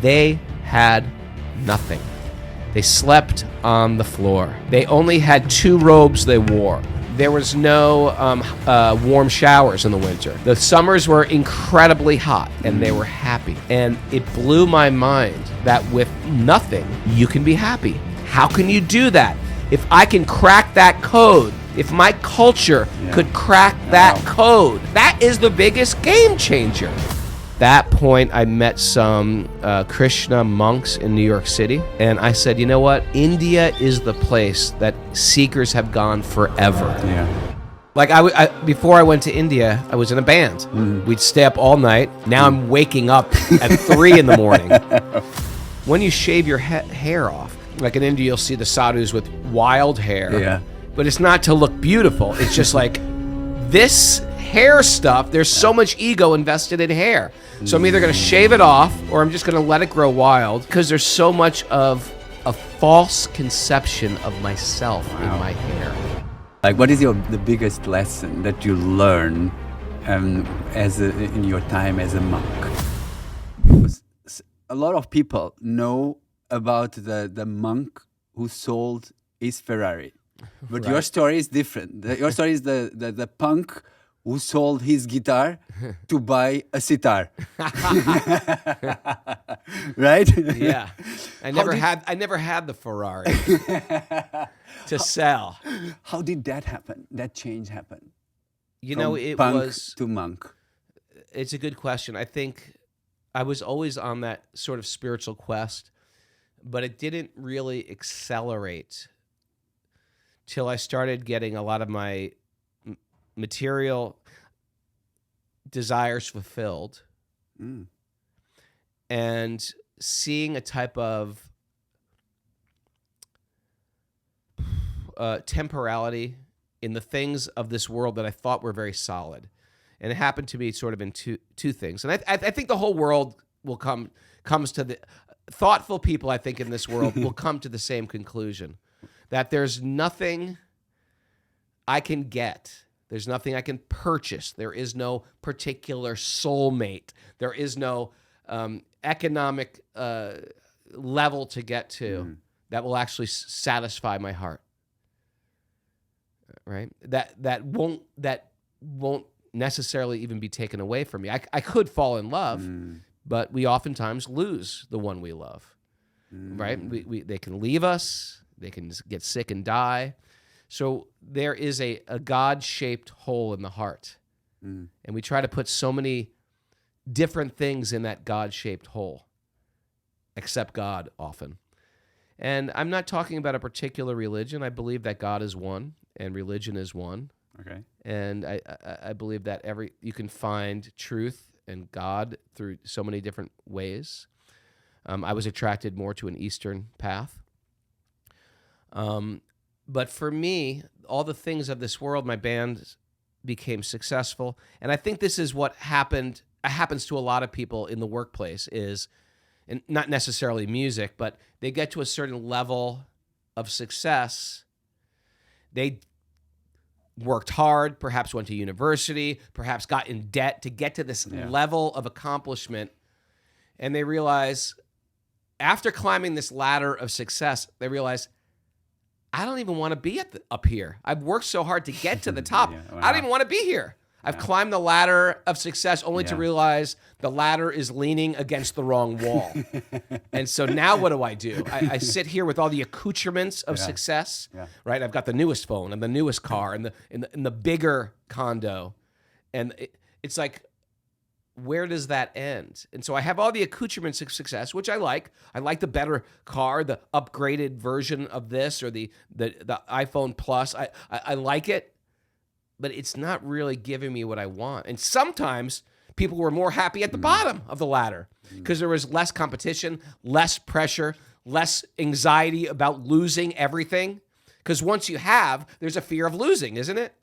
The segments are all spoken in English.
They had nothing. They slept on the floor. They only had 2 robes they wore. There was no warm showers in the winter. The summers were incredibly hot, and they were happy. And it blew my mind that with nothing, you can be happy. How can you do that? If I can crack that code, if my culture could crack that code, that is the biggest game changer. That point, I met some Krishna monks in New York City, and I said, you know what? India is the place that seekers have gone forever. Yeah. Like before I went to India, I was in a band. We'd stay up all night. Now I'm waking up at 3 in the morning. When you shave your hair off, like in India, you'll see the sadhus with wild hair. Yeah. But it's not to look beautiful. It's just like this hair stuff, there's so much ego invested in hair. So I'm either going to shave it off or I'm just going to let it grow wild because there's so much of a false conception of myself in my hair. Like, what is the biggest lesson that you learn in your time as a monk? Because a lot of people know about the monk who sold his Ferrari. But your story is different. Your story is the punk who sold his guitar to buy a sitar. Right? Yeah. I never had the Ferrari to sell. How did that happen? That change happen? You know, it punk was to monk. It's a good question. I think I was always on that sort of spiritual quest, but it didn't really accelerate till I started getting a lot of my material desires fulfilled and seeing a type of temporality in the things of this world that I thought were very solid. And it happened to me sort of in two things. And I think the whole world comes to the thoughtful people, I think, in this world will come to the same conclusion, that there's nothing I can get. There's nothing I can purchase. There is no particular soulmate. There is no economic level to get to that will actually satisfy my heart. Right? That won't necessarily even be taken away from me. I could fall in love, but we oftentimes lose the one we love. Right? They can leave us. They can get sick and die. So there is a God-shaped hole in the heart. And we try to put so many different things in that God-shaped hole, except God often. And I'm not talking about a particular religion. I believe that God is one and religion is one. Okay. And I believe that you can find truth and God through so many different ways. I was attracted more to an Eastern path. But for me, all the things of this world, my band became successful. And I think this is what happens to a lot of people in the workplace and not necessarily music, but they get to a certain level of success. They worked hard, perhaps went to university, perhaps got in debt to get to this level of accomplishment. And they realize, after climbing this ladder of success, they realize, I don't even want to be up here. I've worked so hard to get to the top. I don't even want to be here. I've climbed the ladder of success only to realize the ladder is leaning against the wrong wall. And so now what do? I sit here with all the accoutrements of success, right? I've got the newest phone and the newest car and the bigger condo. And it's like, where does that end? And so I have all the accoutrements of success, which I like. I like the better car, the upgraded version of this, or the iPhone Plus. I like it, but it's not really giving me what I want. And sometimes people were more happy at the bottom of the ladder because there was less competition, less pressure, less anxiety about losing everything. Because once you have, there's a fear of losing, isn't it?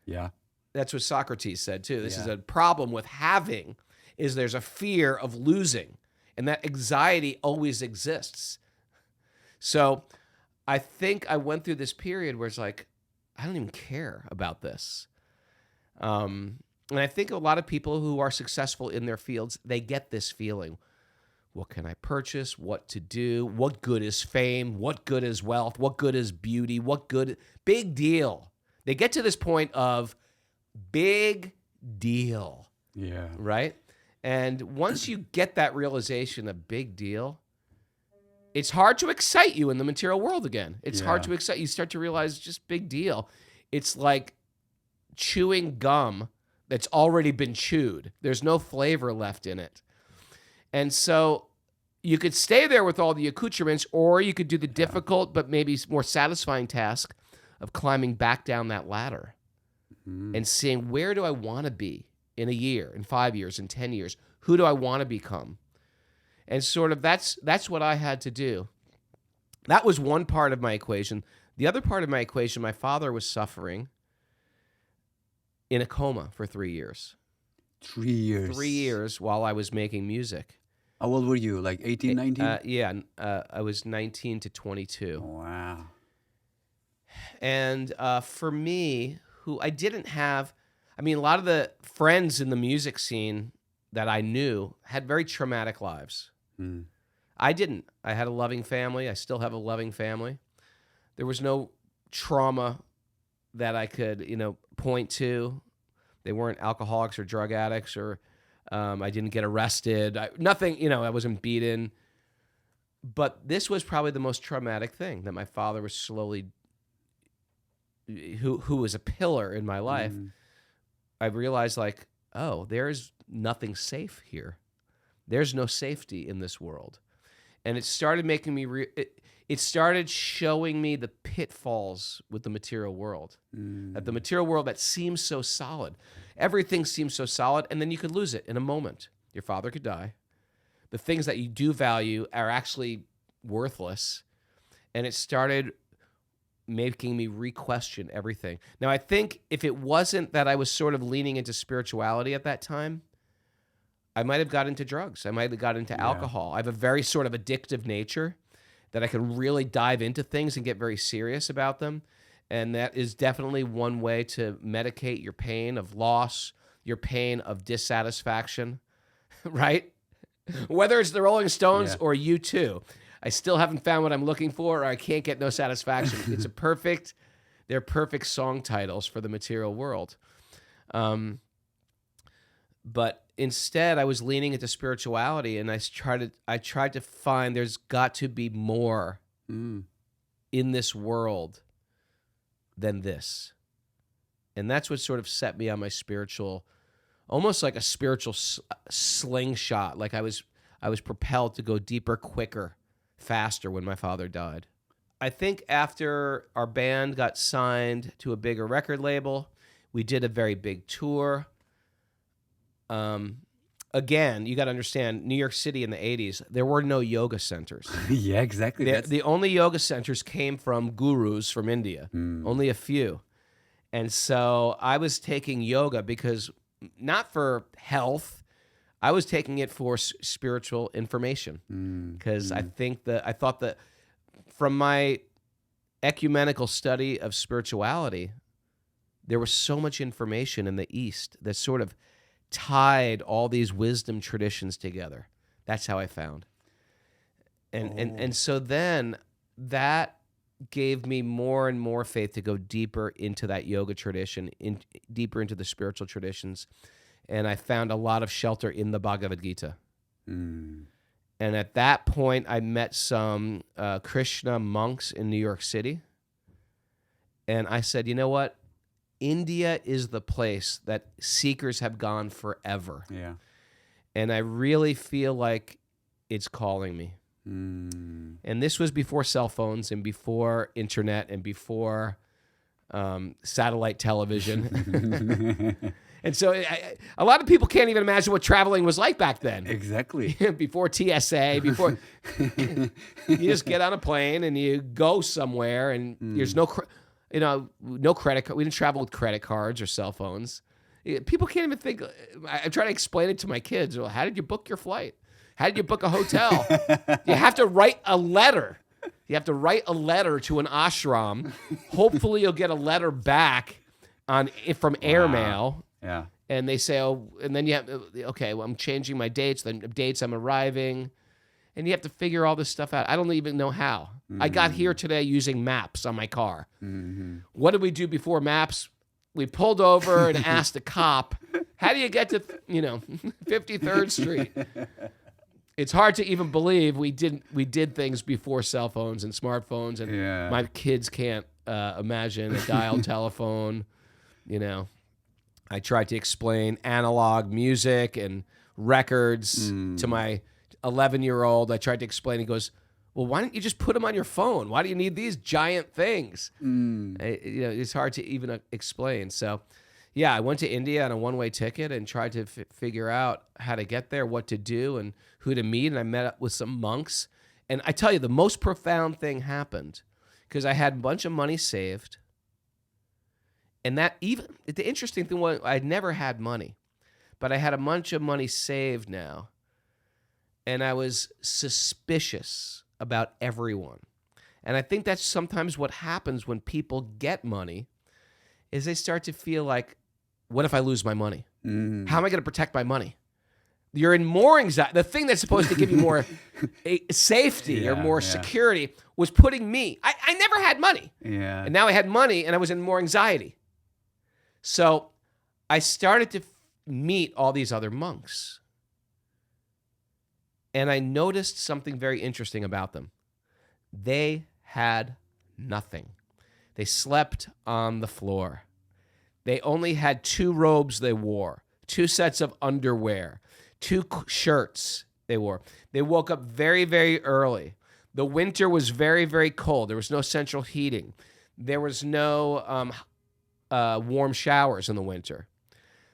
Yeah. That's what Socrates said too. This is a problem with having, is there's a fear of losing, and that anxiety always exists. So I think I went through this period where it's like, I don't even care about this. And I think a lot of people who are successful in their fields, they get this feeling what can I purchase, what to do, what good is fame, what good is wealth, what good is beauty, what good, big deal. They get to this point of big deal, Yeah. right? And once you get that realization, a big deal, it's hard to excite you in the material world again. It's hard to excite you. You start to realize it's just big deal. It's like chewing gum that's already been chewed. There's no flavor left in it. And so you could stay there with all the accoutrements, or you could do the difficult but maybe more satisfying task of climbing back down that ladder and seeing, where do I want to be in a year, in 5 years, in 10 years? Who do I want to become? And sort of that's what I had to do. That was one part of my equation. The other part of my equation, my father was suffering in a coma for 3 years. 3 years. 3 years while I was making music. How old were you? Like 18, 19? Yeah, I was 19 to 22. Wow. And for me, who I didn't have, I mean, a lot of the friends in the music scene that I knew had very traumatic lives. I didn't. I had a loving family. I still have a loving family. There was no trauma that I could, point to. They weren't alcoholics or drug addicts, or I didn't get arrested. Nothing, I wasn't beaten. But this was probably the most traumatic thing, that my father was slowly, who was a pillar in my life. I realized, like, oh, there's nothing safe here. There's no safety in this world. And it started making me, it started showing me the pitfalls with the material world. That the material world that seems so solid, everything seems so solid, and then you could lose it in a moment. Your father could die. The things that you do value are actually worthless. And it started making me re-question everything. Now, I think if it wasn't that I was sort of leaning into spirituality at that time, I might have got into drugs. I might have got into alcohol. I have a very sort of addictive nature that I can really dive into things and get very serious about them. And that is definitely one way to medicate your pain of loss, your pain of dissatisfaction, right? Whether it's the Rolling Stones or U2, I still haven't found what I'm looking for, or I can't get no satisfaction. They're perfect song titles for the material world. But instead, I was leaning into spirituality, and I tried to find there's got to be more in this world than this. And that's what sort of set me on my spiritual, almost like a spiritual slingshot. Like I was propelled to go deeper, quicker, faster when my father died. I think after our band got signed to a bigger record label, we did a very big tour. Again, you got to understand, New York City in the 80s, there were no yoga centers. Yeah, exactly. The only yoga centers came from gurus from India, only a few. And so I was taking yoga because, not for health, I was taking it for spiritual information. Because I thought that from my ecumenical study of spirituality, there was so much information in the East that sort of tied all these wisdom traditions together. That's how I found. And so then that gave me more and more faith to go deeper into that yoga tradition, deeper into the spiritual traditions. And I found a lot of shelter in the Bhagavad Gita. And at that point, I met some Krishna monks in New York City. And I said, you know what? India is the place that seekers have gone forever. Yeah. And I really feel like it's calling me. And this was before cell phones and before internet and before satellite television. And so a lot of people can't even imagine what traveling was like back then. Exactly. Before TSA, before you just get on a plane and you go somewhere, and there's no credit card. We didn't travel with credit cards or cell phones. People can't even think. I try to explain it to my kids. Well, how did you book your flight? How did you book a hotel? You have to write a letter. You have to write a letter to an ashram. Hopefully, you'll get a letter back from airmail. Yeah. And they say, oh, and then you have, okay, well, I'm changing my dates. The dates I'm arriving. and you have to figure all this stuff out. I don't even know how. I got here today using maps on my car. What did we do before maps? We pulled over and asked a cop, how do you get to, 53rd Street? It's hard to even believe we did things before cell phones and smartphones, and my kids can't imagine a dial telephone. I tried to explain analog music and records to my 11-year-old. I tried to explain. He goes, well, why don't you just put them on your phone? Why do you need these giant things? It's hard to even explain. So, I went to India on a one-way ticket and tried to figure out how to get there, what to do, and who to meet. And I met up with some monks. And I tell you, the most profound thing happened because I had a bunch of money saved. And the interesting thing was I'd never had money, but I had a bunch of money saved now. And I was suspicious about everyone. And I think that's sometimes what happens when people get money is they start to feel like, what if I lose my money? How am I going to protect my money? You're in more anxiety. The thing that's supposed to give you more safety or more security was putting me. I never had money. Yeah. And now I had money and I was in more anxiety. So I started to meet all these other monks. And I noticed something very interesting about them. They had nothing. They slept on the floor. They only had 2 robes they wore, 2 sets of underwear, 2 shirts they wore. They woke up very, very early. The winter was very, very cold. There was no central heating. There was no warm showers in the winter.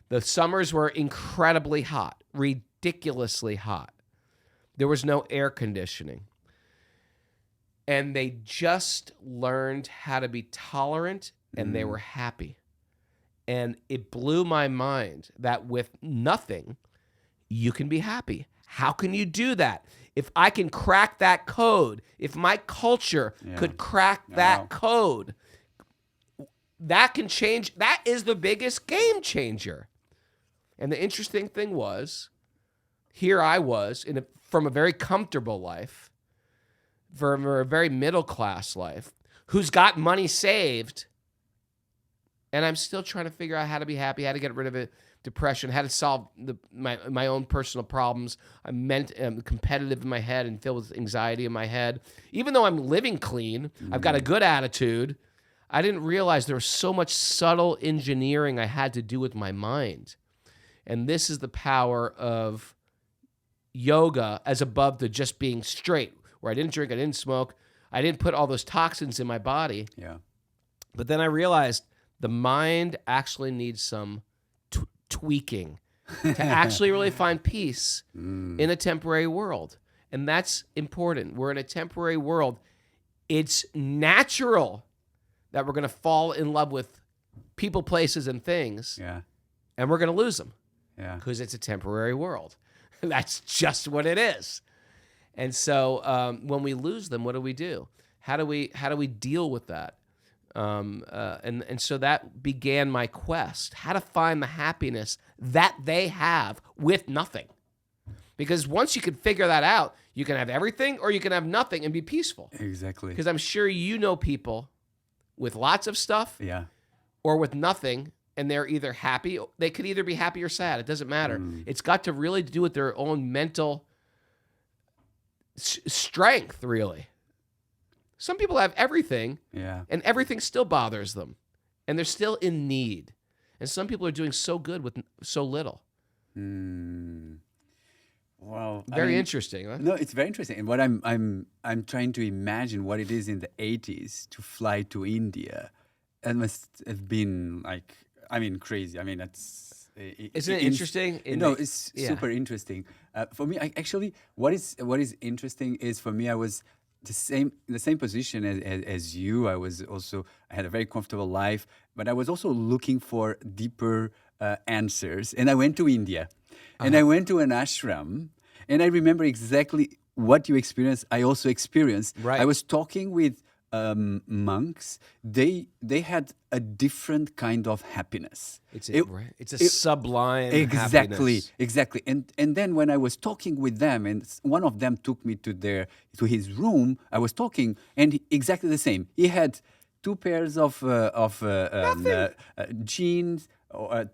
The summers were incredibly hot, ridiculously hot. There was no air conditioning. And they just learned how to be tolerant, and they were happy. And it blew my mind that with nothing, you can be happy. How can you do that? If I can crack that code, if my culture could crack that code, that can change. That is the biggest game changer. And the interesting thing was, here I was from a very comfortable life, from a very middle-class life, who's got money saved, and I'm still trying to figure out how to be happy, how to get rid of it, depression, how to solve my own personal problems. I'm competitive in my head and filled with anxiety in my head. Even though I'm living clean, I've got a good attitude, I didn't realize there was so much subtle engineering I had to do with my mind. And this is the power of yoga as above to just being straight, where I didn't drink, I didn't smoke, I didn't put all those toxins in my body. Yeah. But then I realized the mind actually needs some tweaking to actually really find peace in a temporary world. And that's important. We're in a temporary world. It's natural that we're going to fall in love with people, places, and things. Yeah. And we're going to lose them. Yeah. Because it's a temporary world. That's just what it is. And so when we lose them, what do? How do we deal with that? And so that began my quest, how to find the happiness that they have with nothing. Because once you can figure that out, you can have everything or you can have nothing and be peaceful. Exactly. Because I'm sure you know people with lots of stuff or with nothing, and they're either happy, they could either be happy or sad. It doesn't matter. It's got to really do with their own mental strength, really. Some people have everything, and everything still bothers them, and they're still in need. And some people are doing so good with so little. Well, very interesting. Huh? No, it's very interesting. And what I'm trying to imagine what it is in the 80s to fly to India. It must have been crazy. I mean, that's isn't it interesting? It's super interesting. For me, actually, what is interesting is for me, I was the same position as you. I had a very comfortable life, but I was also looking for deeper answers. And I went to India, and I went to an ashram, and I remember exactly what you experienced. I also experienced. Right. I was talking with monks, they had a different kind of happiness. It's a sublime exactly, happiness. exactly. And then when I was talking with them, and one of them took me to his room, I was talking, and exactly the same. He had 2 pairs of jeans,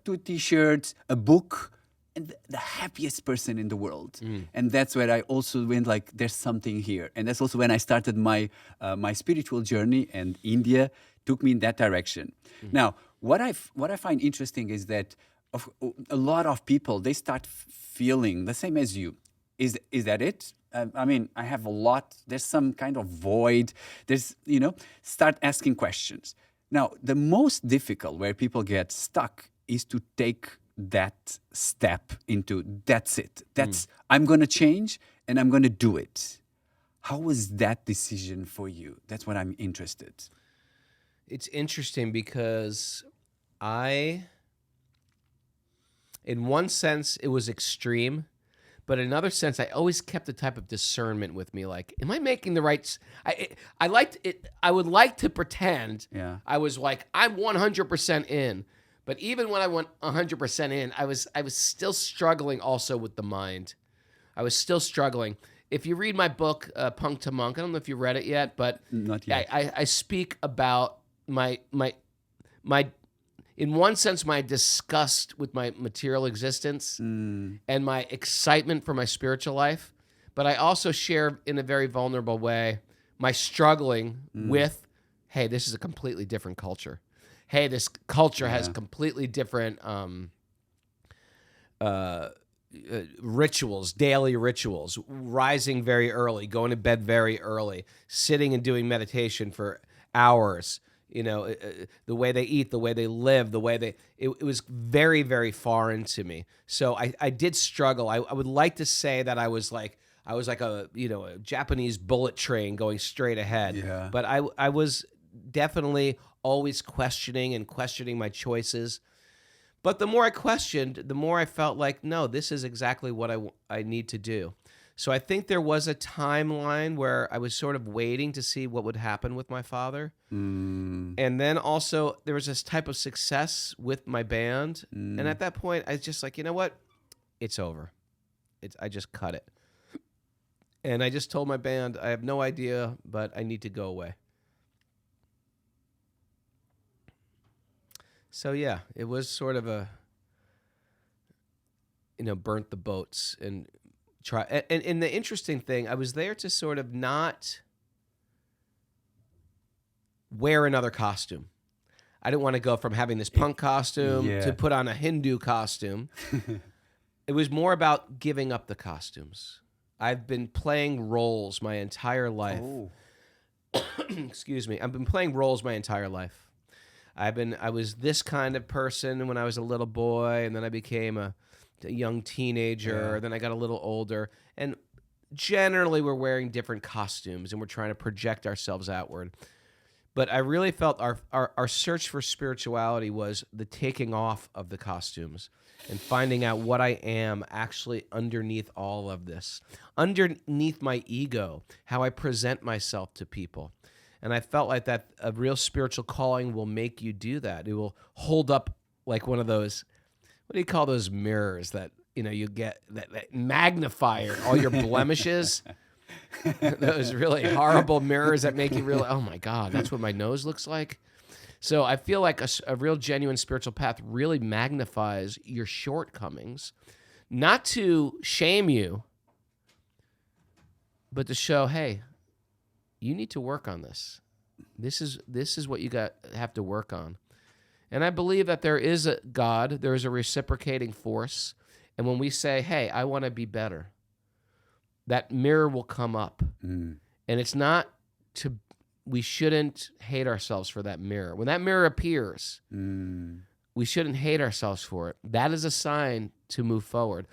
two T-shirts, a book, and the happiest person in the world. And that's where I also went like, there's something here. And that's also when I started my my spiritual journey, and India took me in that direction. Now, what I find interesting is that a lot of people, they start feeling the same as you. Is that it? I mean, I have a lot. There's some kind of void. There's, start asking questions. Now, the most difficult where people get stuck is to take that step into that's it. I'm going to change and I'm going to do it. How was that decision for you? That's what I'm interested. It's interesting because in one sense, it was extreme. But in another sense, I always kept a type of discernment with me. Like, am I making the right? I liked it. I would like to pretend I was like, I'm 100% in. But even when I went 100% in, I was still struggling also with the mind. I was still struggling. If you read my book, Punk to Monk, I don't know if you read it yet, but not yet. I speak about my in one sense, my disgust with my material existence and my excitement for my spiritual life. But I also share in a very vulnerable way my struggling with, hey, this is a completely different culture. Hey, this culture has completely different rituals, daily rituals, rising very early, going to bed very early, sitting and doing meditation for hours. The way they eat, the way they live, it was very, very foreign to me. So I did struggle. I would like to say that I was like a Japanese bullet train going straight ahead. Yeah. But I was definitely always questioning my choices. But the more I questioned, the more I felt like, no, this is exactly what I need to do. So I think there was a timeline where I was sort of waiting to see what would happen with my father. And then also there was this type of success with my band. And at that point, I was just like, you know what? It's over. I just cut it. And I just told my band, I have no idea, but I need to go away. So yeah, it was sort of a, burnt the boats and try. And the interesting thing, I was there to sort of not wear another costume. I didn't want to go from having this punk costume to put on a Hindu costume. It was more about giving up the costumes. I've been playing roles my entire life. Oh. Excuse me. I've been playing roles my entire life. I was this kind of person when I was a little boy, and then I became a young teenager, then I got a little older, and generally we're wearing different costumes and we're trying to project ourselves outward. But I really felt our search for spirituality was the taking off of the costumes and finding out what I am actually underneath all of this, underneath my ego, how I present myself to people. And I felt like that a real spiritual calling will make you do that. It will hold up like one of those, what do you call those mirrors that, you get, that magnifier all your blemishes? Those really horrible mirrors that make you realize, oh my God, that's what my nose looks like. So I feel like a real genuine spiritual path really magnifies your shortcomings, not to shame you, but to show, hey, you need to work on this. This is what you have to work on. And I believe that there is a God, there is a reciprocating force. And when we say, hey, I want to be better, that mirror will come up. And it's not we shouldn't hate ourselves for that mirror. When that mirror appears, we shouldn't hate ourselves for it. That is a sign to move forward.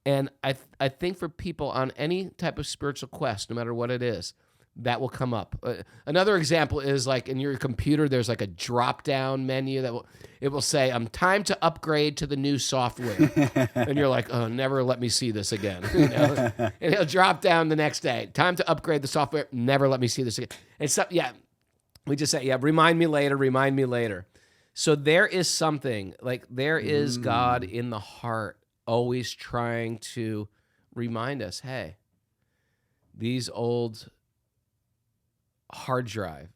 And I think for people on any type of spiritual quest, no matter what it is, that will come up. Another example is like in your computer, there's like a drop-down menu that will say, time to upgrade to the new software. And you're like, oh, never let me see this again. And it'll drop down the next day. Time to upgrade the software. Never let me see this again. And so, We just say, yeah, remind me later, remind me later. So there is something, like there is God in the heart always trying to remind us, hey, these old hard drive,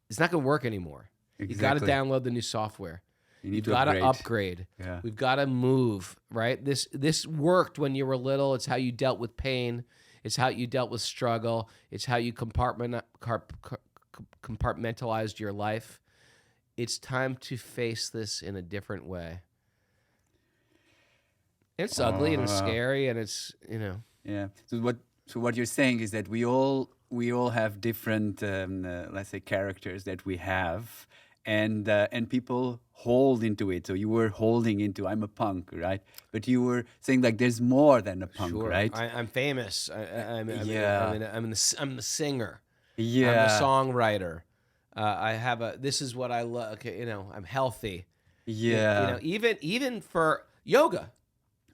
it's not going to work anymore. You got to download the new software. You've got to upgrade. Yeah. We've got to move, right? This worked when you were little. It's how you dealt with pain. It's how you dealt with struggle. It's how you compartmentalized your life. It's time to face this in a different way. It's ugly and it's scary and it's, Yeah. So what you're saying is that we all have different, let's say, characters that we have, and people hold into it. So you were holding into, I'm a punk, right? But you were saying like there's more than a punk, sure. right? I'm famous. I'm the singer. Yeah. I'm the songwriter. I have this is what I love. Okay, I'm healthy. Yeah. Even for yoga.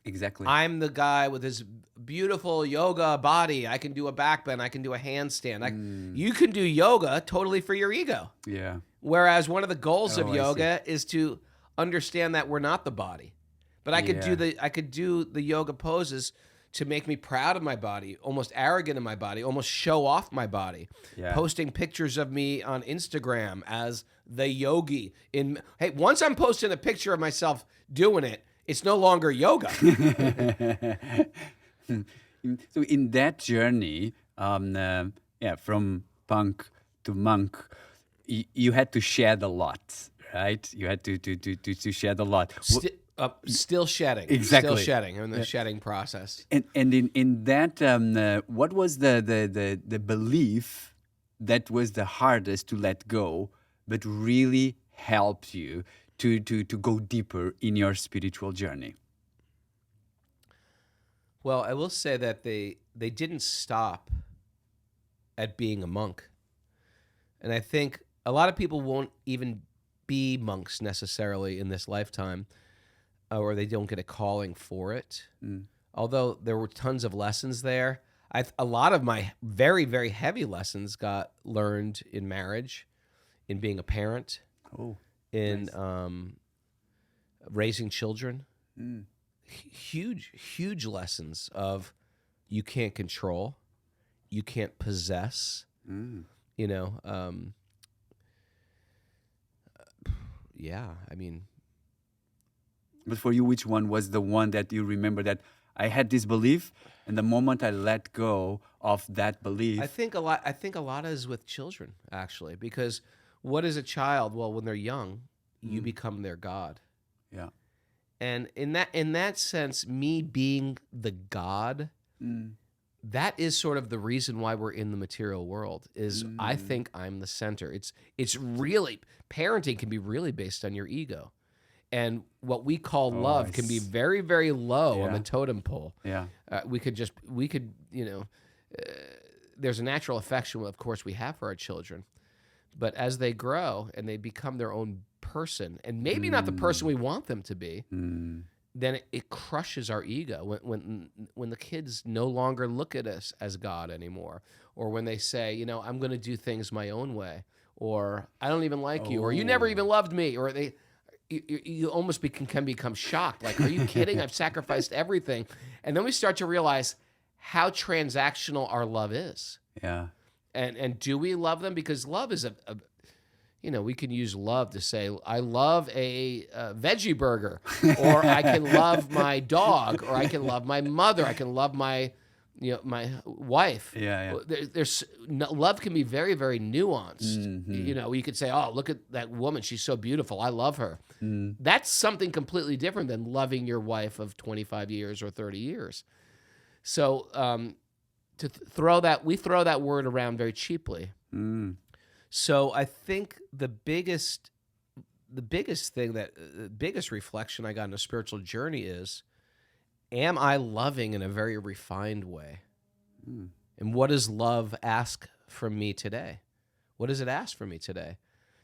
Exactly. I'm the guy with this beautiful yoga body. I can do a back bend. I can do a handstand. You can do yoga totally for your ego. Yeah. Whereas one of the goals of yoga is to understand that we're not the body. But I could do the yoga poses to make me proud of my body, almost arrogant in my body, almost show off my body. Yeah. Posting pictures of me on Instagram as the yogi. Hey, once I'm posting a picture of myself doing it, it's no longer yoga. So in that journey, from punk to monk, you had to shed a lot, right? You had to shed a lot. Still shedding. Exactly. Still shedding. I'm in the shedding process. And in that, what was the belief that was the hardest to let go, but really helped you to go deeper in your spiritual journey? Well, I will say that they didn't stop at being a monk. And I think a lot of people won't even be monks necessarily in this lifetime, or they don't get a calling for it. Although there were tons of lessons there. A lot of my very, very heavy lessons got learned in marriage, in being a parent, in raising children. Huge, huge lessons of you can't control, you can't possess, yeah, I mean. But for you, which one was the one that you remember that I had this belief, and the moment I let go of that belief? I think a lot is with children, actually, because what is a child? Well, when they're young, you become their God. Yeah. And in that sense, me being the God, that is sort of the reason why we're in the material world. Is I think I'm the center. It's really, parenting can be really based on your ego, and what we call love can be very, very low on the totem pole. Yeah. There's a natural affection, of course, we have for our children, but as they grow and they become their own person, and maybe not the person we want them to be, then it crushes our ego when the kids no longer look at us as God anymore, or when they say, I'm going to do things my own way, or I don't even like you, or you never even loved me, or you almost can become shocked, like, are you kidding? I've sacrificed everything. And then we start to realize how transactional our love is. Yeah. And do we love them? Because love is we can use love to say, I love a veggie burger, or I can love my dog, or I can love my mother, I can love my wife. Yeah. Love can be very, very nuanced. You could say, oh, look at that woman, she's so beautiful, I love her. That's something completely different than loving your wife of 25 years or 30 years. So we throw that word around very cheaply. So I think the biggest reflection I got in a spiritual journey is, am I loving in a very refined way? And what does love ask from me today? What does it ask from me today?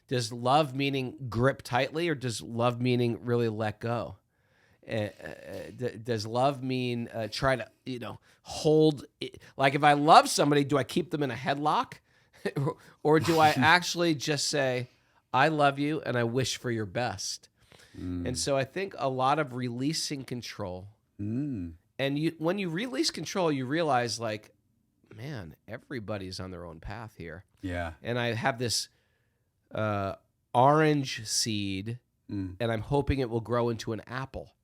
Does love meaning grip tightly, or does love meaning really let go? Does love mean try to hold it? Like, if I love somebody, do I keep them in a headlock Or do I actually just say, I love you and I wish for your best? And so I think a lot of releasing control. And when you release control, you realize, like, man, everybody's on their own path here. Yeah. And I have this orange seed, and I'm hoping it will grow into an apple.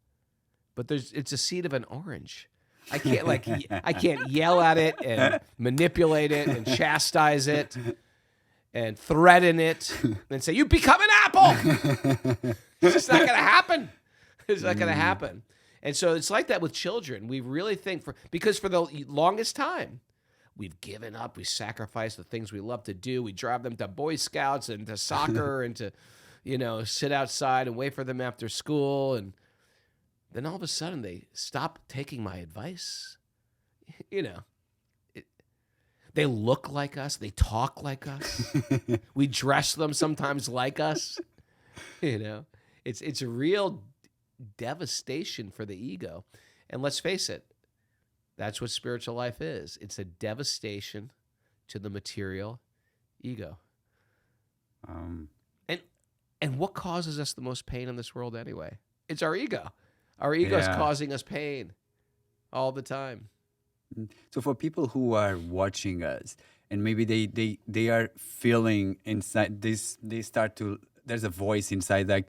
But it's a seed of an orange. I can't I can't yell at it and manipulate it and chastise it and threaten it and say, you become an apple. It's just not going to happen. It's not going to happen. And so it's like that with children. We really think because for the longest time, we've given up. We sacrifice the things we love to do. We drive them to Boy Scouts and to soccer and to, sit outside and wait for them after school. And then all of a sudden they stop taking my advice. They look like us. They talk like us. We dress them sometimes like us. It's a real devastation for the ego. And let's face it, that's what spiritual life is. It's a devastation to the material ego. And what causes us the most pain in this world anyway? It's our ego. Our ego is causing us pain all the time. So for people who are watching us and maybe they are feeling inside this, there's a voice inside, like,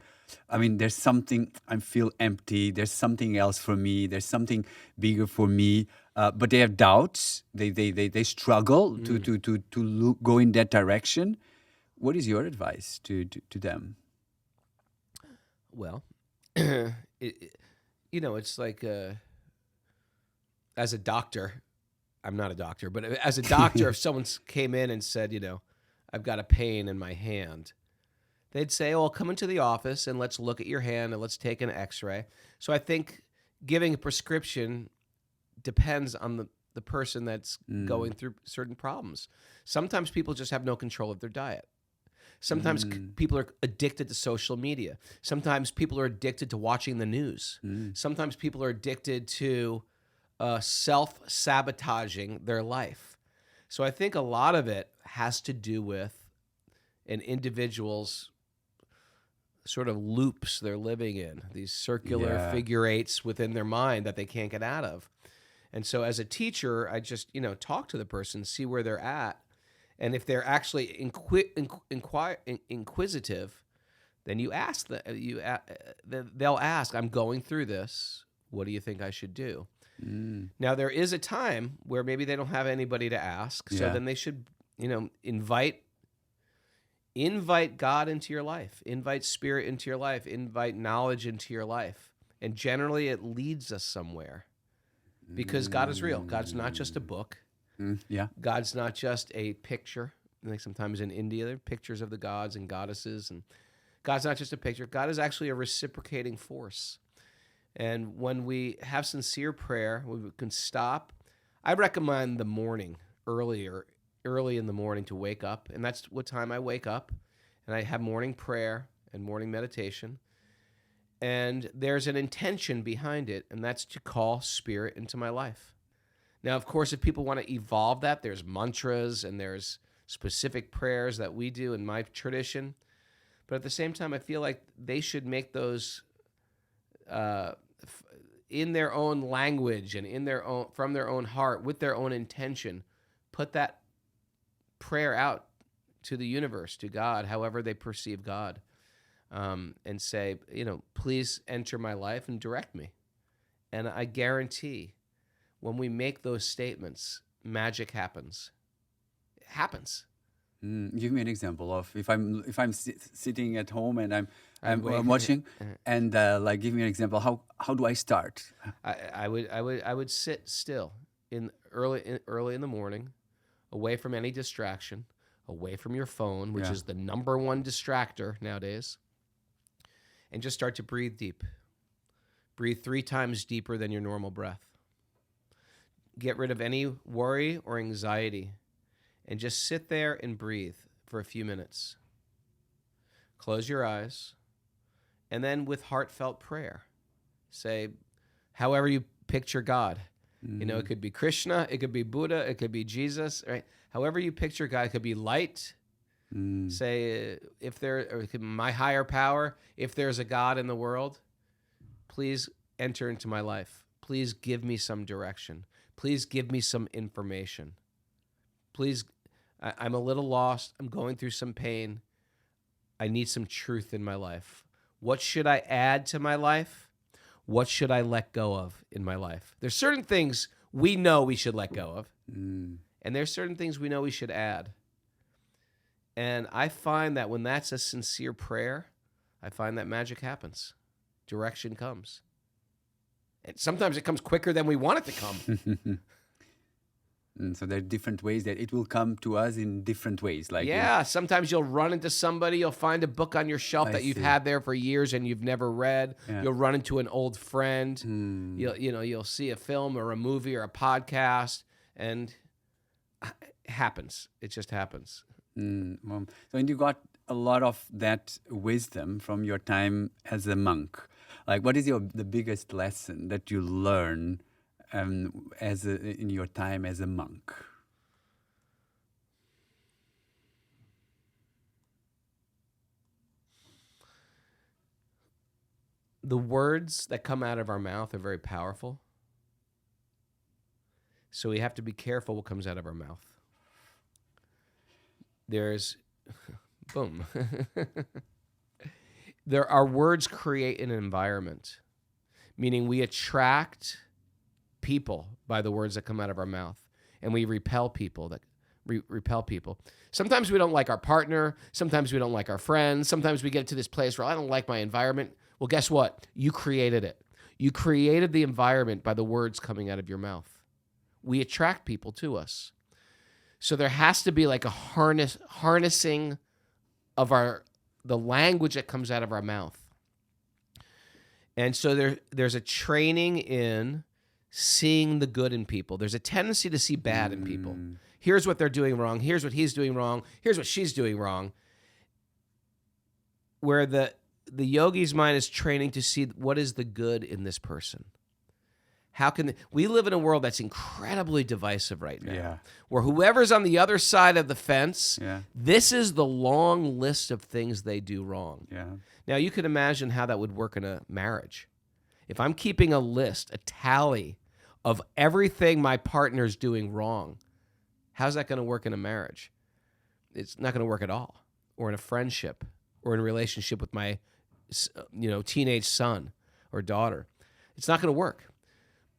there's something, I feel empty. There's something else for me. There's something bigger for me. But they have doubts. They struggle to go in that direction. What is your advice to them? Well, it's like, as a doctor, I'm not a doctor, but as a doctor, if someone came in and said, I've got a pain in my hand, they'd say, oh, come into the office and let's look at your hand and let's take an x-ray. So I think giving a prescription depends on the person that's going through certain problems. Sometimes people just have no control of their diet. Sometimes people are addicted to social media. Sometimes people are addicted to watching the news. Sometimes people are addicted to self-sabotaging their life. So I think a lot of it has to do with an individual's sort of loops they're living in, these circular figure eights within their mind that they can't get out of. And so as a teacher, I just, talk to the person, see where they're at. And if they're actually inquisitive, then you ask they'll ask, I'm going through this. What do you think I should do? Now, there is a time where maybe they don't have anybody to ask. So then they should, invite God into your life, invite spirit into your life, invite knowledge into your life. And generally it leads us somewhere because God is real. God's not just a book. God's not just a picture. Like sometimes in India, there are pictures of the gods and goddesses. And God's not just a picture. God is actually a reciprocating force. And when we have sincere prayer, we can stop. I recommend the morning, early in the morning to wake up. And that's what time I wake up. And I have morning prayer and morning meditation. And there's an intention behind it, and that's to call spirit into my life. Now, of course, if people want to evolve that, there's mantras and there's specific prayers that we do in my tradition. But at the same time, I feel like they should make those in their own language and from their own heart, with their own intention. Put that prayer out to the universe, to God, however they perceive God, and say, please enter my life and direct me. And I guarantee when we make those statements, magic happens. It happens. Give me an example of if I'm sitting at home and I'm watching, and give me an example. How do I start? I would sit still early in the morning, away from any distraction, away from your phone, which is the number one distractor nowadays, and just start to breathe deep. Breathe 3 times deeper than your normal breath. Get rid of any worry or anxiety and just sit there and breathe for a few minutes. Close your eyes, and then with heartfelt prayer, say, however you picture God, You know, it could be Krishna, it could be Buddha, it could be Jesus, right? However you picture God, it could be light. Say, if there, or it could be my higher power, if there's a God in the world, please enter into my life. Please give me some direction. Please give me some information. Please, I'm a little lost. I'm going through some pain. I need some truth in my life. What should I add to my life? What should I let go of in my life? There's certain things we know we should let go of, and there's certain things we know we should add. And I find that when that's a sincere prayer, I find that magic happens. Direction comes. And sometimes it comes quicker than we want it to come. And so there are different ways that it will come to us in different ways. Like sometimes you'll run into somebody, you'll find a book on your shelf that you've had there for years and you've never read. Yeah. You'll run into an old friend. You'll see a film or a movie or a podcast, and it happens. It just happens. So and you got a lot of that wisdom from your time as a monk. Like, what is the biggest lesson that you learn in your time as a monk? The words that come out of our mouth are very powerful. So we have to be careful what comes out of our mouth. Boom. Our words create an environment, meaning we attract people by the words that come out of our mouth, and we repel people repel people. Sometimes we don't like our partner. Sometimes we don't like our friends. Sometimes we get to this place where I don't like my environment. Well, guess what? You created it. You created the environment by the words coming out of your mouth. We attract people to us. So there has to be like a harnessing of the language that comes out of our mouth. And so there's a training in seeing the good in people. There's a tendency to see bad in people. Here's what they're doing wrong. Here's what he's doing wrong. Here's what she's doing wrong. Where the yogi's mind is training to see what is the good in this person. We live in a world that's incredibly divisive right now, where whoever's on the other side of the fence, this is the long list of things they do wrong. Now, you can imagine how that would work in a marriage. If I'm keeping a list, a tally of everything my partner's doing wrong, how's that going to work in a marriage? It's not going to work at all. Or in a friendship, or in a relationship with my teenage son or daughter. It's not going to work.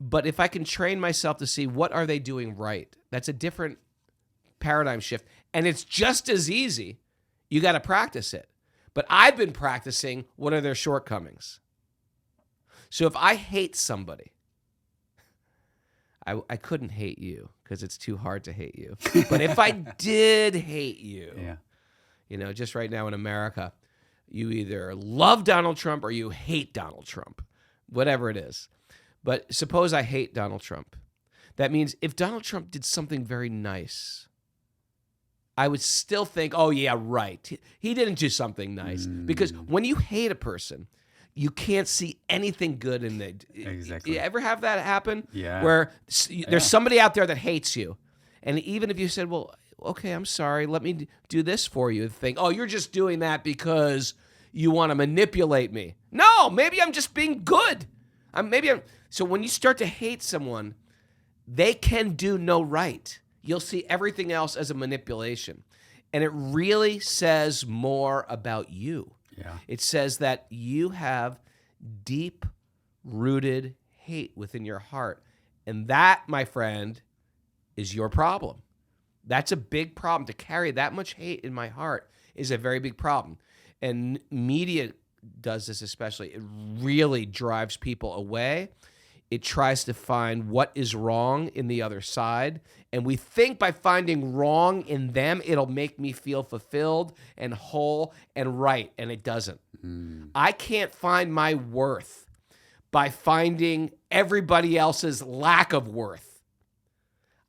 But if I can train myself to see what are they doing right, that's a different paradigm shift. And it's just as easy. You got to practice it. But I've been practicing what are their shortcomings. So if I hate somebody, I couldn't hate you because it's too hard to hate you. But if I did hate you, just right now in America, you either love Donald Trump or you hate Donald Trump, whatever it is. But suppose I hate Donald Trump. That means if Donald Trump did something very nice, I would still think, oh, yeah, right. He didn't do something nice. Because when you hate a person, you can't see anything good in it. Exactly. You ever have that happen? Yeah. Where there's somebody out there that hates you. And even if you said, well, okay, I'm sorry, let me do this for you, think, oh, you're just doing that because you want to manipulate me. No, maybe I'm just being good. So when you start to hate someone, they can do no right. You'll see everything else as a manipulation. And it really says more about you. Yeah. It says that you have deep-rooted hate within your heart. And that, my friend, is your problem. That's a big problem. To carry that much hate in my heart is a very big problem. And media does this especially. It really drives people away. It tries to find what is wrong in the other side. And we think by finding wrong in them, it'll make me feel fulfilled and whole and right. And it doesn't. I can't find my worth by finding everybody else's lack of worth.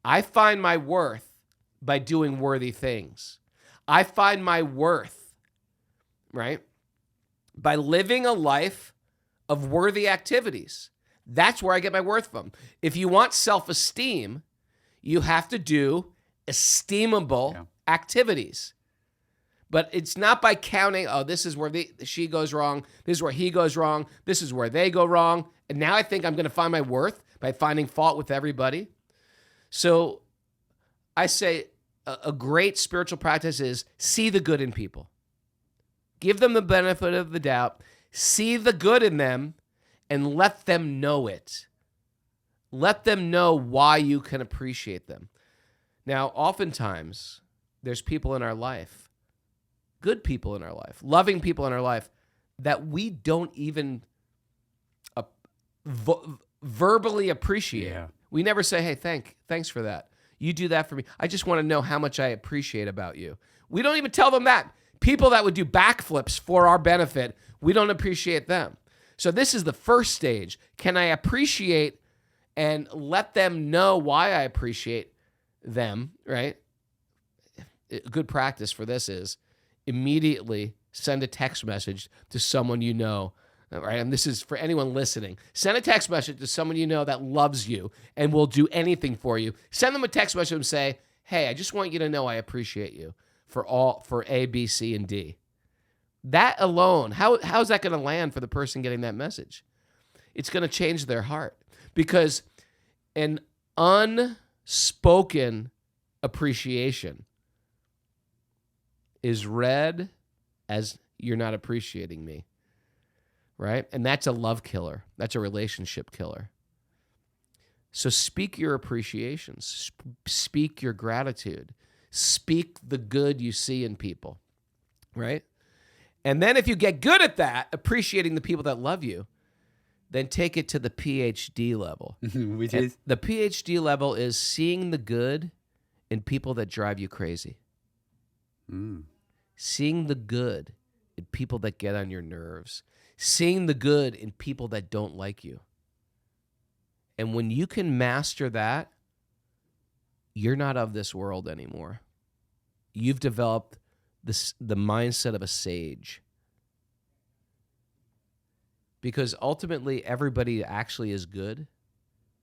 I find my worth by doing worthy things. I find my worth, right, by living a life of worthy activities. That's where I get my worth from. If you want self-esteem, you have to do esteemable activities. But it's not by counting, oh, this is where she goes wrong, this is where he goes wrong, this is where they go wrong, and now I think I'm going to find my worth by finding fault with everybody. So I say a great spiritual practice is see the good in people. Give them the benefit of the doubt. See the good in them and let them know it. Let them know why you can appreciate them. Now, oftentimes, there's people in our life, good people in our life, loving people in our life, that we don't even verbally appreciate. Yeah. We never say, hey, thanks for that. You do that for me. I just want to know how much I appreciate about you. We don't even tell them that. People that would do backflips for our benefit, we don't appreciate them. So this is the first stage. Can I appreciate and let them know why I appreciate them, right? A good practice for this is immediately send a text message to someone you know, right? And this is for anyone listening. Send a text message to someone you know that loves you and will do anything for you. Send them a text message and say, hey, I just want you to know I appreciate you for A, B, C, and D. That alone, how's that going to land for the person getting that message? It's going to change their heart, because an unspoken appreciation is read as you're not appreciating me, right? And that's a love killer. That's a relationship killer. So speak your appreciations. Speak your gratitude. Speak the good you see in people, right? And then if you get good at that, appreciating the people that love you, then take it to the PhD level. Which is? The PhD level is seeing the good in people that drive you crazy. Seeing the good in people that get on your nerves. Seeing the good in people that don't like you. And when you can master that, you're not of this world anymore. You've developed the mindset of a sage. Because ultimately, everybody actually is good.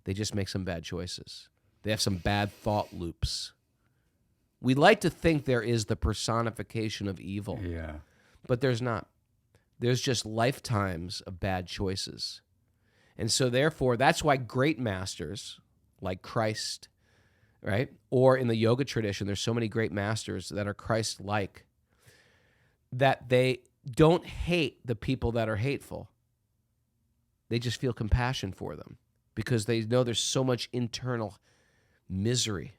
They just make some bad choices. They have some bad thought loops. We like to think there is the personification of evil. Yeah. But there's not. There's just lifetimes of bad choices. And so therefore, that's why great masters like Christ, right? Or in the yoga tradition, there's so many great masters that are Christ-like, that they don't hate the people that are hateful. They just feel compassion for them because they know there's so much internal misery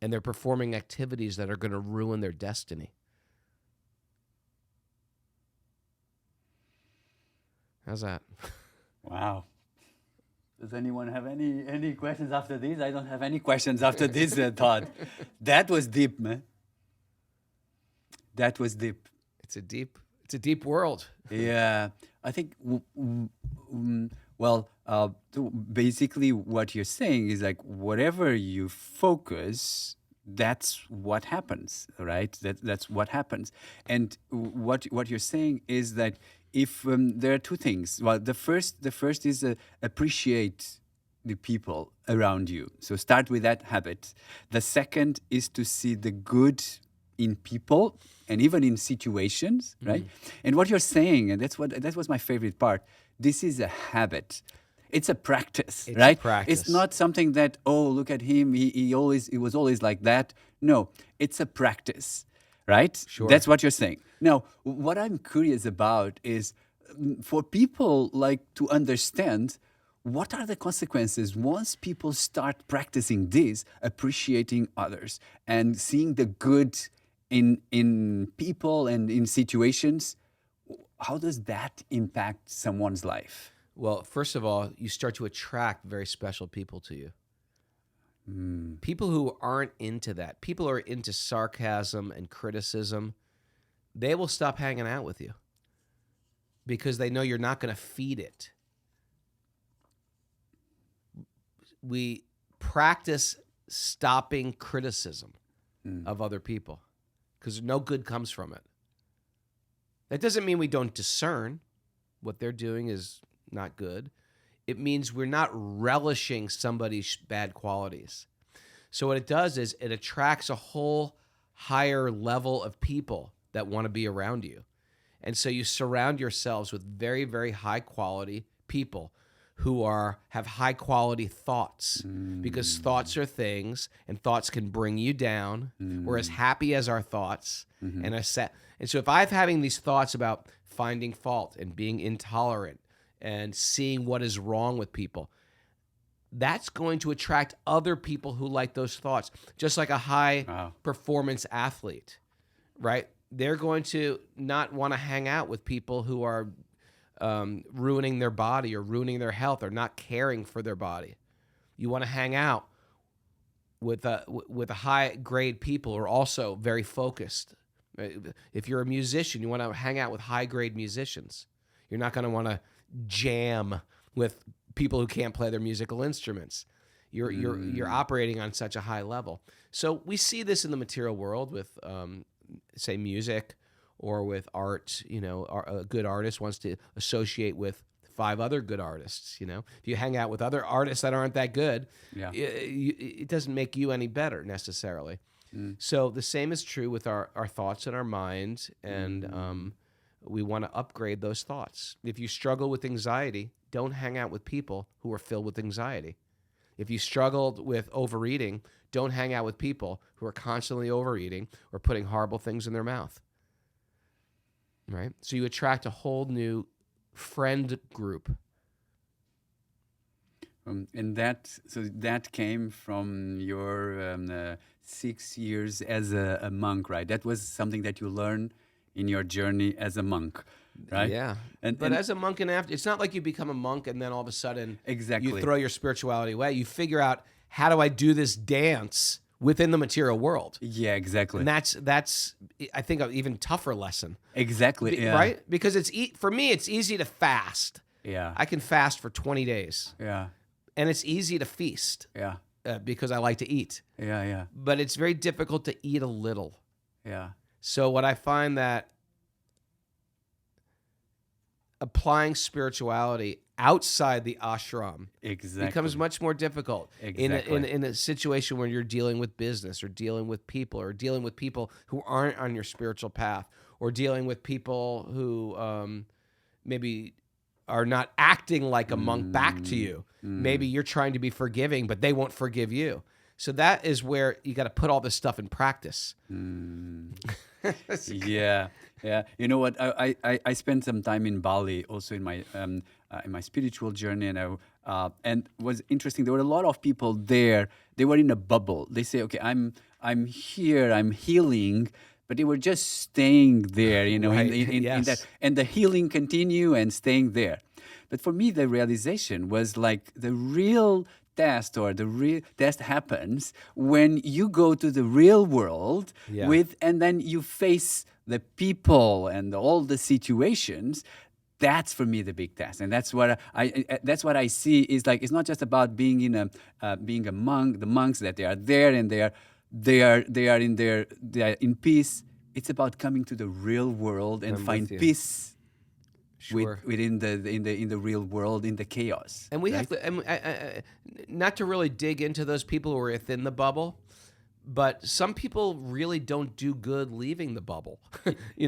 and they're performing activities that are going to ruin their destiny. How's that? Wow. Does anyone have any questions after this? I don't have any questions after this thought. That was deep, man. That was deep. It's a deep world. Yeah. I think, basically what you're saying is like whatever you focus, that's what happens, right? That's what happens. And what you're saying is that if there are two things. Well, the first is appreciate the people around you. So start with that habit. The second is to see the good in people and even in situations, right? And what you're saying, and that was my favorite part. This is a habit. It's a practice, right? A practice. It's not something that, oh, look at him, he was always like that. No, it's a practice, right? Sure. That's what you're saying. Now, what I'm curious about is for people like to understand what are the consequences once people start practicing this, appreciating others and seeing the good in people and in situations. How does that impact someone's life? Well, first of all, you start to attract very special people to you. People who aren't into that, people who are into sarcasm and criticism, they will stop hanging out with you because they know you're not going to feed it. We practice stopping criticism of other people because no good comes from it. That doesn't mean we don't discern what they're doing is not good. it means we're not relishing somebody's bad qualities. So what it does is it attracts a whole higher level of people that want to be around you. And so you surround yourselves with very, very high quality people who have high quality thoughts, because thoughts are things, and thoughts can bring you down. We're as happy as our thoughts, and so if I'm having these thoughts about finding fault and being intolerant and seeing what is wrong with people, that's going to attract other people who like those thoughts. Just like a high performance athlete, right? They're going to not want to hang out with people who are ruining their body or ruining their health or not caring for their body. You want to hang out with a high grade people who are also very focused. If you're a musician, you want to hang out with high grade musicians. You're not going to want to jam with people who can't play their musical instruments. You're operating on such a high level. So we see this in the material world with say music or with art. A good artist wants to associate with 5 other good artists. If you hang out with other artists that aren't that good, it doesn't make you any better necessarily. So the same is true with our thoughts and our minds, and we want to upgrade those thoughts. If you struggle with anxiety, don't hang out with people who are filled with anxiety. If you struggled with overeating, don't hang out with people who are constantly overeating or putting horrible things in their mouth. Right? So you attract a whole new friend group. And that came from your 6 years as a monk, right? That was something that you learned in your journey as a monk, right? Yeah. But as a monk, it's not like you become a monk and then all of a sudden exactly you throw your spirituality away. You figure out, how do I do this dance within the material world? Yeah, exactly. And that's I think, an even tougher lesson. Exactly. Yeah. Right? Because for me, it's easy to fast. Yeah. I can fast for 20 days. Yeah. And it's easy to feast. Yeah. Because I like to eat. Yeah, yeah. But it's very difficult to eat a little. Yeah. So what I find that applying spirituality outside the ashram becomes much more difficult. Exactly. In a situation where you're dealing with business or dealing with people who aren't on your spiritual path, or dealing with people who maybe are not acting like a monk back to you. Maybe you're trying to be forgiving, but they won't forgive you. So that is where you got to put all this stuff in practice. Yeah, yeah. You know what? I spent some time in Bali, also in my spiritual journey, and was interesting. There were a lot of people there. They were in a bubble. They say, "Okay, I'm here. I'm healing." But they were just staying there, Right. in Yes. that, and the healing continue and staying there. But for me, the realization was like the real test, or the real test happens when you go to the real world and then you face the people and all the situations. That's for me the big test, and that's what I see is like, it's not just about being being a monk. The monks that they are there and they are in peace. It's about coming to the real world and find peace. Sure. Within the real world, in the chaos. And we have to, not to really dig into those people who are within the bubble, but some people really don't do good leaving the bubble.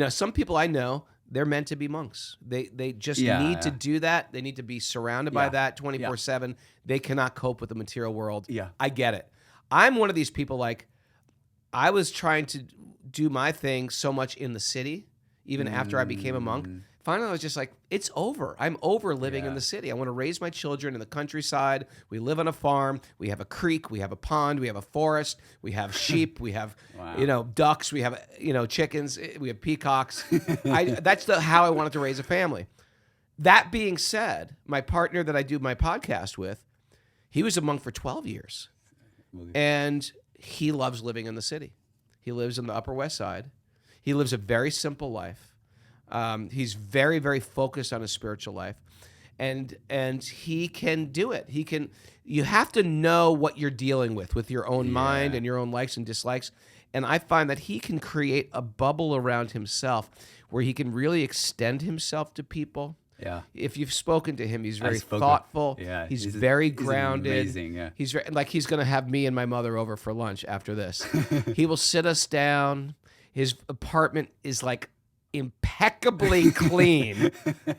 Some people I know, they're meant to be monks. They just need to do that. They need to be surrounded by that 24/7. They cannot cope with the material world. Yeah. I get it. I'm one of these people, like, I was trying to do my thing so much in the city, even after I became a monk. Finally, I was just like, it's over. I'm over living in the city. I want to raise my children in the countryside. We live on a farm. We have a creek. We have a pond. We have a forest. We have sheep. We have, ducks. We have, chickens. We have peacocks. That's how I wanted to raise a family. That being said, my partner that I do my podcast with, he was a monk for 12 years. And he loves living in the city. He lives in the Upper West Side. He lives a very simple life. He's very, very focused on his spiritual life, and he can do it. You have to know what you're dealing with your own mind and your own likes and dislikes. And I find that he can create a bubble around himself where he can really extend himself to people, Yeah. If you've spoken to him, he's very spoken. thoughtful. Yeah, He's he's very grounded. amazing, yeah. He's like he's going to have me and my mother over for lunch after this. He will sit us down. His apartment is like impeccably clean,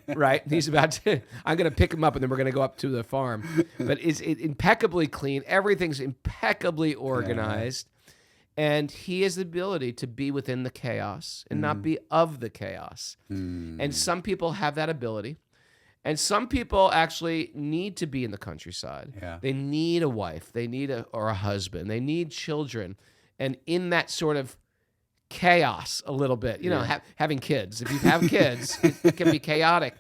right? He's about to, I'm going to pick him up and then we're going to go up to the farm. But it's impeccably clean. Everything's impeccably organized. And he has the ability to be within the chaos and not be of the chaos. And some people have that ability. And some people actually need to be in the countryside. Yeah. They need a wife. They need a husband. They need children. And in that sort of chaos a little bit, you know, having kids. If you have kids, it can be chaotic.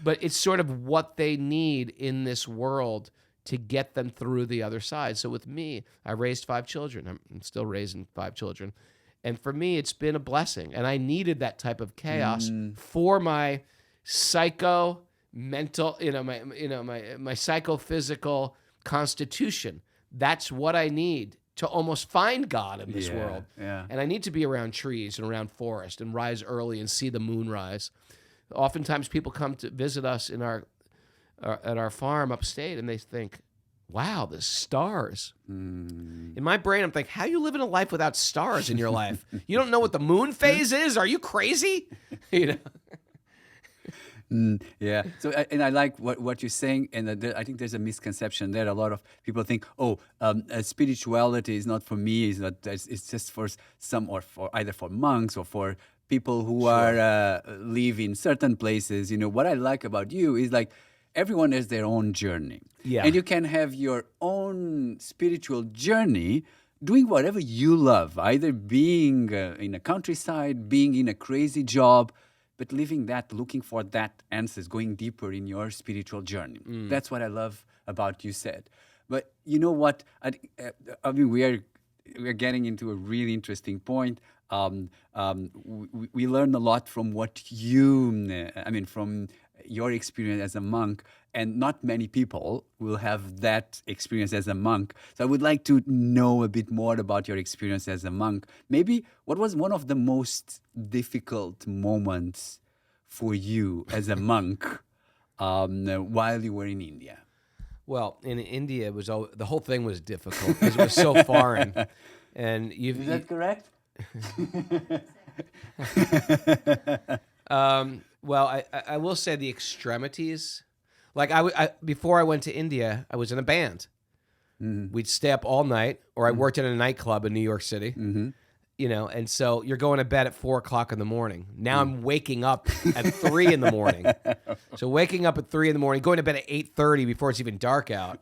But it's sort of what they need in this world to get them through the other side. So with me, I raised 5 children. I'm still raising 5 children. And for me, it's been a blessing. And I needed that type of chaos for my mental, my psychophysical constitution. That's what I need to almost find God in this world. Yeah. And I need to be around trees and around forest and rise early and see the moon rise. Oftentimes people come to visit us at our farm upstate, and they think, wow, the stars. In my brain, I'm thinking, how are you living a life without stars in your life? You don't know what the moon phase is? Are you crazy? You know? Yeah. So, and I like what you're saying, and I think there's a misconception there. A lot of people think, spirituality is not for me. It's just for some, or for either for monks or for people who are live in certain places. You know, what I like about you is like, everyone has their own journey. Yeah. And you can have your own spiritual journey doing whatever you love, either being in a countryside, being in a crazy job, but living that, looking for that answers, going deeper in your spiritual journey. That's what I love about you said. But you know what? I mean, we are getting into a really interesting point. We learn a lot from what from your experience as a monk, and not many people will have that experience as a monk. So I would like to know a bit more about your experience as a monk. Maybe what was one of the most difficult moments for you as a monk while you were in India? Well, in India, it was the whole thing was difficult because it was so foreign. And Is that correct? Well, I will say the extremities. Like before I went to India, I was in a band. We'd stay up all night, or I worked in a nightclub in New York City. You know, and so you're going to bed at 4 o'clock in the morning. Now I'm waking up at 3 in the morning. So waking up at 3 in the morning, going to bed at 8:30 before it's even dark out,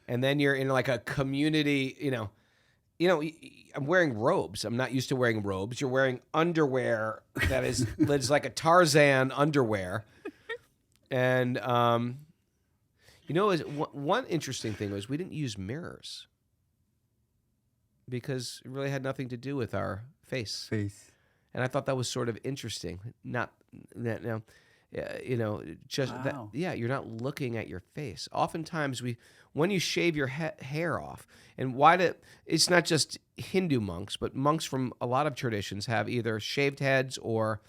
and then you're in like a community. You know, I'm wearing robes. I'm not used to wearing robes. You're wearing underwear that's like a Tarzan underwear. And, one interesting thing was we didn't use mirrors because it really had nothing to do with our face. And I thought that was sort of interesting. Not that now, Wow. you're not looking at your face. Oftentimes when you shave your hair off, and it's not just Hindu monks, but monks from a lot of traditions have either shaved heads or,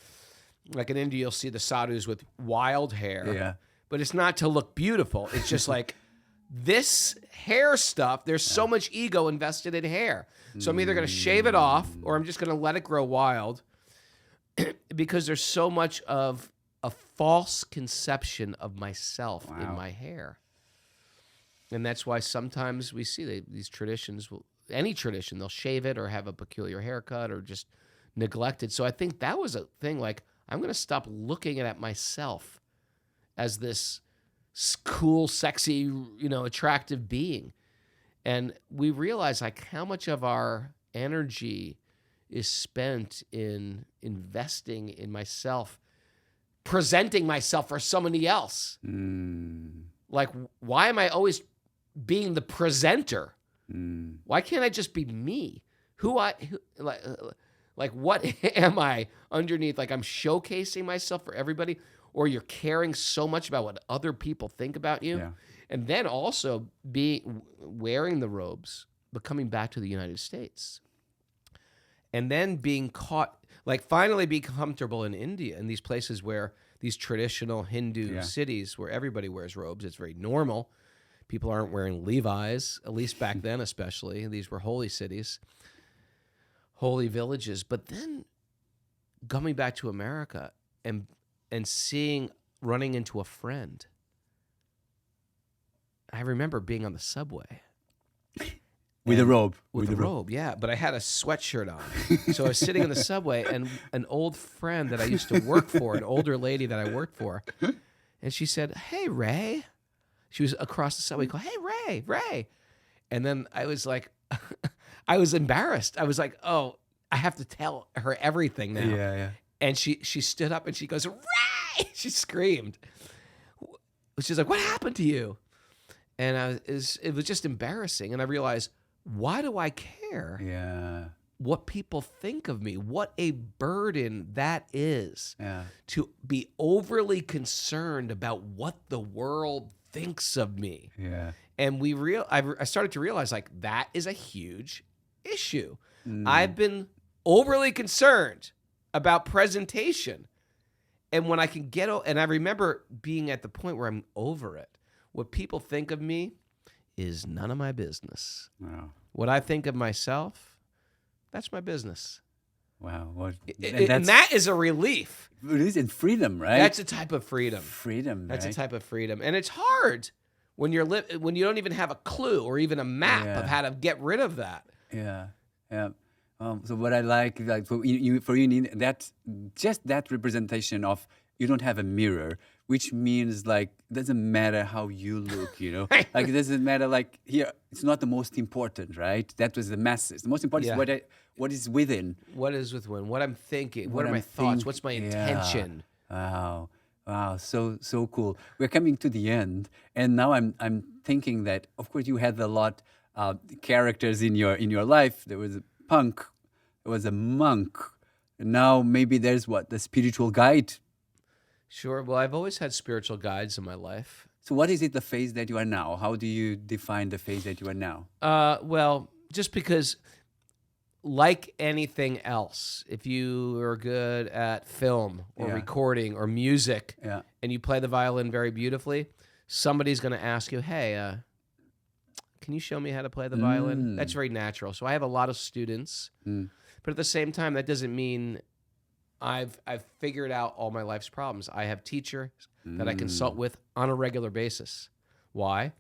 like in India, you'll see the sadhus with wild hair. Yeah. But it's not to look beautiful. It's just like this hair stuff, there's so much ego invested in hair. So I'm either going to shave it off or I'm just going to let it grow wild because there's so much of a false conception of myself in my hair. And that's why sometimes we see these traditions, any tradition, they'll shave it or have a peculiar haircut or just neglect it. So I think that was a thing, like, I'm going to stop looking at myself as this cool, sexy, attractive being. And we realize like how much of our energy is spent in investing in myself, presenting myself for somebody else. Like, why am I always being the presenter? Why can't I just be me? Like, what am I underneath? Like, I'm showcasing myself for everybody, or you're caring so much about what other people think about you. Yeah. And then also wearing the robes, but coming back to the United States. and then being caught, like finally being comfortable in India, in these places where these traditional Hindu cities where everybody wears robes. It's very normal. People aren't wearing Levi's, at least back then especially. These were holy cities, holy villages. But then coming back to America and running into a friend. I remember being on the subway. With a robe. With a robe, yeah. But I had a sweatshirt on. So I was sitting in the subway, and an old friend that I used to work for, an older lady that I worked for, and she said, "Hey, Ray." She was across the subway, called, "Hey, Ray." And then I was like, I was embarrassed. I was like, oh, I have to tell her everything now. Yeah. And she stood up and she goes, "Ray!" She screamed. She's like, "What happened to you?" And it was just embarrassing. And I realized, why do I care? Yeah. What people think of me? What a burden that is. Yeah. To be overly concerned about what the world thinks of me. Yeah. And I started to realize, like, that is a huge issue. I've been overly concerned about presentation. And when I can and I remember being at the point where I'm over it. What people think of me is none of my business. Wow. What I think of myself, that's my business. Wow. And that is a relief. It is in freedom, right? That's a type of freedom. Freedom, That's right? a type of freedom. And it's hard when when you don't even have a clue or even a map of how to get rid of that. Yeah. So what I like for you, that's just that representation of you don't have a mirror, which means like it doesn't matter how you look, like it doesn't matter. Like here, it's not the most important, right? That was the message. The most important is what is within. What is within? What I'm thinking. What are my thoughts? What's my intention? Wow, so cool. We're coming to the end, and now I'm thinking that of course you had a lot characters in your life. There was a punk, there was a monk, and now maybe there's the spiritual guide. Sure. Well, I've always had spiritual guides in my life. So what is it, the phase that you are now? How do you define the phase that you are now? Well, just because, like anything else, if you are good at film or recording or music and you play the violin very beautifully, somebody's going to ask you, "Hey, can you show me how to play the violin?" That's very natural. So I have a lot of students, but at the same time, that doesn't mean I've figured out all my life's problems. I have teachers that I consult with on a regular basis. Why?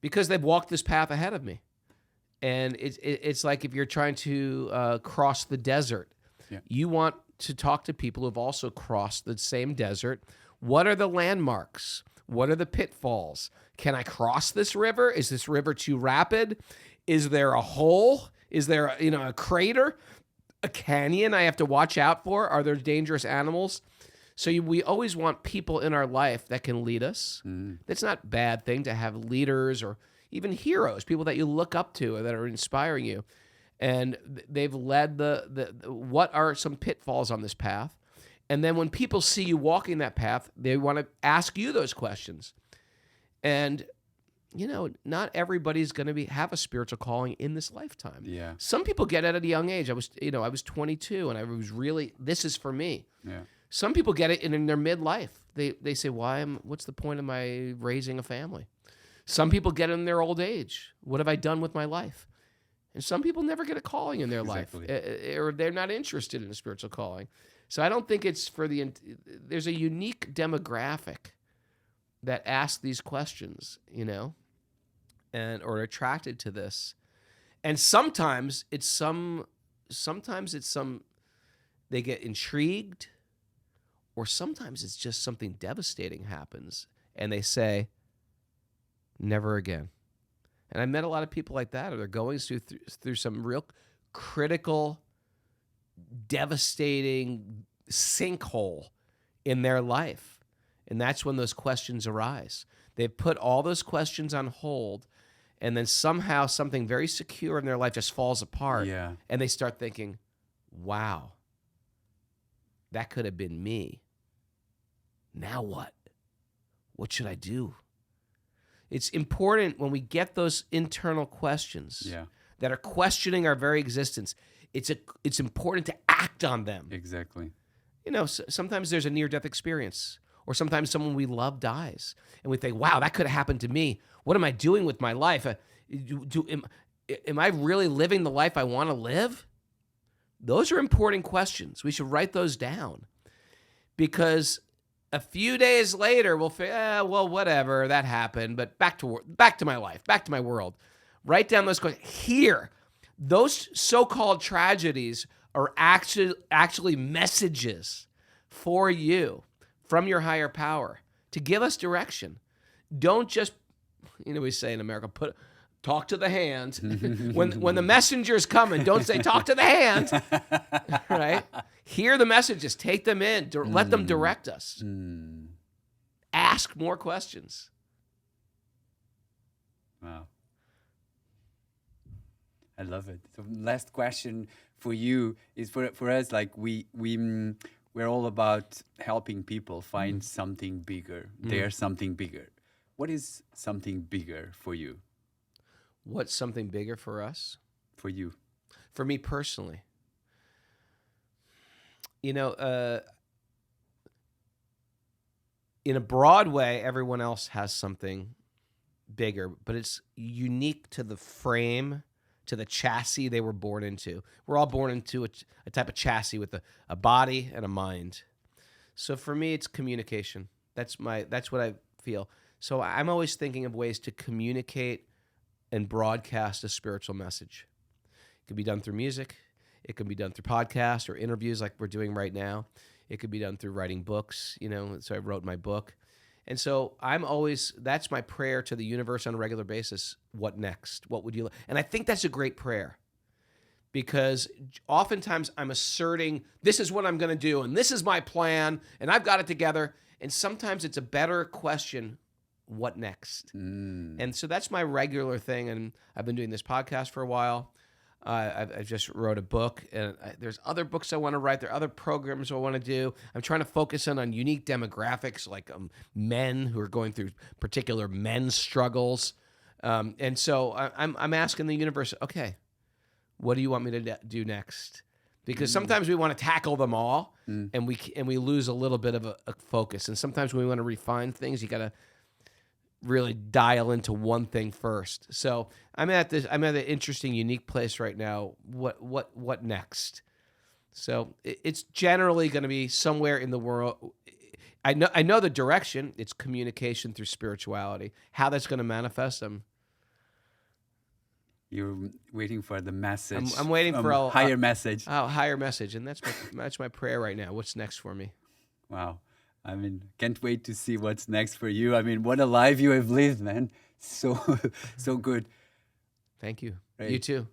Because they've walked this path ahead of me. And it's like if you're trying to cross the desert, you want to talk to people who have also crossed the same desert. What are the landmarks? What are the pitfalls? Can I cross this river? Is this river too rapid? Is there a hole? Is there a crater? A canyon I have to watch out for? Are there dangerous animals? So we always want people in our life that can lead us. That's not a bad thing to have leaders or even heroes, people that you look up to or that are inspiring you. And they've led what are some pitfalls on this path? And then when people see you walking that path, they want to ask you those questions. And not everybody's going to have a spiritual calling in this lifetime. Yeah. Some people get it at a young age. I was 22 and I was really, this is for me. Yeah. Some people get it in their midlife. They say, what's the point of my raising a family? Some people get it in their old age. What have I done with my life? And some people never get a calling in their life, or they're not interested in a spiritual calling. So I don't think it's there's a unique demographic that ask these questions, and or are attracted to this. And sometimes they get intrigued, or sometimes it's just something devastating happens and they say, never again. And I met a lot of people like that, or they're going through some real critical, devastating sinkhole in their life. And that's when those questions arise. They've put all those questions on hold, and then somehow something very secure in their life just falls apart. Yeah. And they start thinking, wow, that could have been me. Now what? What should I do? It's important when we get those internal questions that are questioning our very existence. it's important to act on them. Exactly. You know, sometimes there's a near-death experience, or sometimes someone we love dies, and we think, wow, that could have happened to me. What am I doing with my life? Am I really living the life I want to live? Those are important questions. We should write those down, because a few days later we'll say, well, whatever, that happened, but back to my life, back to my world. Write down those questions. Here, those so-called tragedies are actually messages for you from your higher power to give us direction. Don't just, we say in America, talk to the hand. when the messenger's coming, don't say, talk to the hand, right? Hear the messages, take them in, let them direct us. Ask more questions. Wow. I love it. So last question for you is for us, like we're all about helping people find something bigger. There's something bigger. What is something bigger for you? What's something bigger for us? For you? For me personally. In a broad way, everyone else has something bigger, but it's unique to the frame, to the chassis they were born into. We're all born into a type of chassis with a body and a mind. So for me, it's communication. That's what I feel. So I'm always thinking of ways to communicate and broadcast a spiritual message. It could be done through music. It can be done through podcasts or interviews like we're doing right now. It could be done through writing books, so I wrote my book. And so that's my prayer to the universe on a regular basis. What next? What would you like? And I think that's a great prayer, because oftentimes I'm asserting, this is what I'm going to do, and this is my plan, and I've got it together. And sometimes it's a better question, what next? And so that's my regular thing. And I've been doing this podcast for a while. I just wrote a book, and there's other books I want to write. There are other programs I want to do. I'm trying to focus on unique demographics, like men who are going through particular men's struggles. And so I'm asking the universe, okay, what do you want me to do next? Because sometimes we want to tackle them all, and we lose a little bit of a focus. And sometimes when we want to refine things, you got to really dial into one thing first. So I'm at an interesting, unique place right now. What next? So it's generally going to be somewhere in the world. I know the direction. It's communication through spirituality. How that's going to manifest, You're waiting for the message. I'm waiting for a higher message. Higher message, and that's my prayer right now. What's next for me? Wow. Can't wait to see what's next for you. What a life you have lived, man. So good. Thank you. Right. You too.